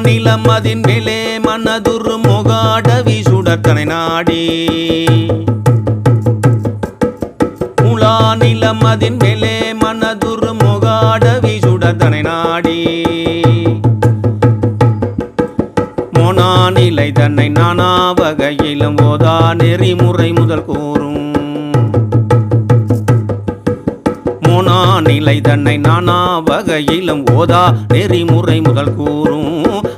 நிலமதின் மேலே மனதுரு மொகாடவி சுடத்தனை நாடி முலா நிலமதின் மேலே மனதுரு மொகாடவி சுடத்தனை நாடி மோனா நிலை தன்னை நானா வகையிலும் ஓதா நெறிமுறை முதல் கூறும் மோனா நிலை தன்னை நானா வகையிலும் ஓதா நெறிமுறை முதல் கூறும்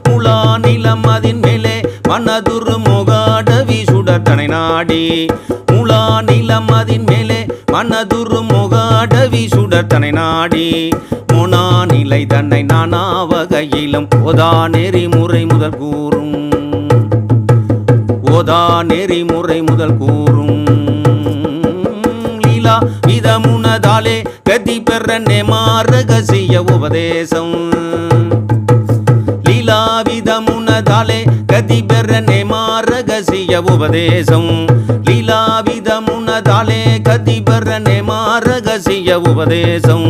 முலா நிலமதின் மேலே மனதுரு மொகாடவி சுடத்தனை நாடி முலா நிலமதின் மேலே மனதுரு மொகாடவி சுடத்தனை நாடி மோனா நிலை தன்னை நானா வகையிலும் ஓதா நெறிமுறை முதல் கூறும் ஓதா நெறிமுறை முதல் கூறும் லீலா விதமுனதாலே கதி பெற நேமாரகசிய உபதேசம் லீலா விதமுனதாலே கதி பெற நேமாரகசிய உபதேசம் லீலா விதமுனதாலே கதி பெற நேமாரகசிய உபதேசம்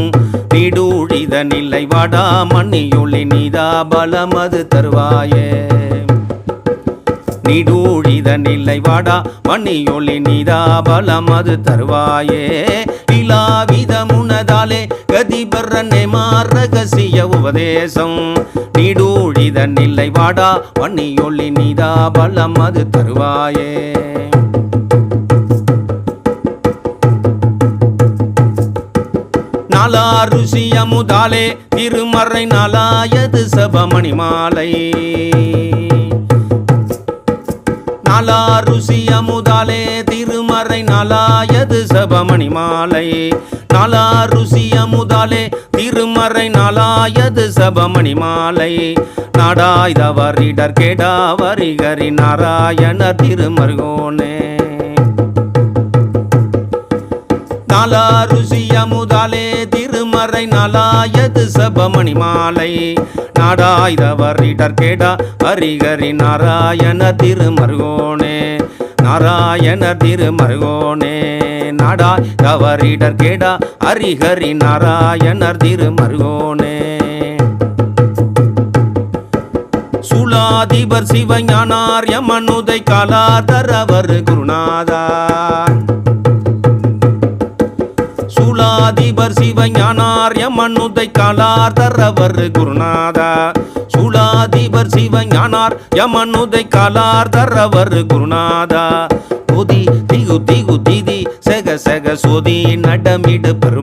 நீடூழித நிலை வாடா மணியொளி நீதா பலமது தருவாயே நீடூழித நிலை வாடா மணியொளி நீதா பலமது தருவாயே லீலாவிதமுனதாலே கதி பெற நேமாரகசிய உபதேசம் நீடூழித நிலை வாடா மணியொளி நீதா பலமது தருவாயே நாலா ருஷிய முதாலே திருமறை நாலாயது சபமணி மாலை நாலா ருஷிய முதாலே திருமறை நாலாயது சபமணி மாலை நாலா ருஷிய முதாலே திருமறை நாலாயது சபமணி மாலை நாடாய் தவறிடர் கேடா வரிகரி நாராயண திருமருகோனே நாலா ருஷிய முதாலே திருமறை நாலாயது சபமணி மாலை நாடாய் தவறிடர் கேடா ஹரிகரி நாராயண திருமருகோனே நாராயண திருமருகோனே நாடாய் தவறிடர் கேடா ஹரிகரி நாராயண திருமருகோனே சுலாதிபர் சிவஞானார் யமனுதை காலாதரவர் குருநாதா சுலாதிபர் சிவஞானார் யமனுதை காலாதரவர் குருநாதா சுலாதிபர் சிவஞானார் யமனுதை காலாதரவர் குருநாதா ஒதி திகு திகு திதி செக செக சோதி நடமிடு பெரும்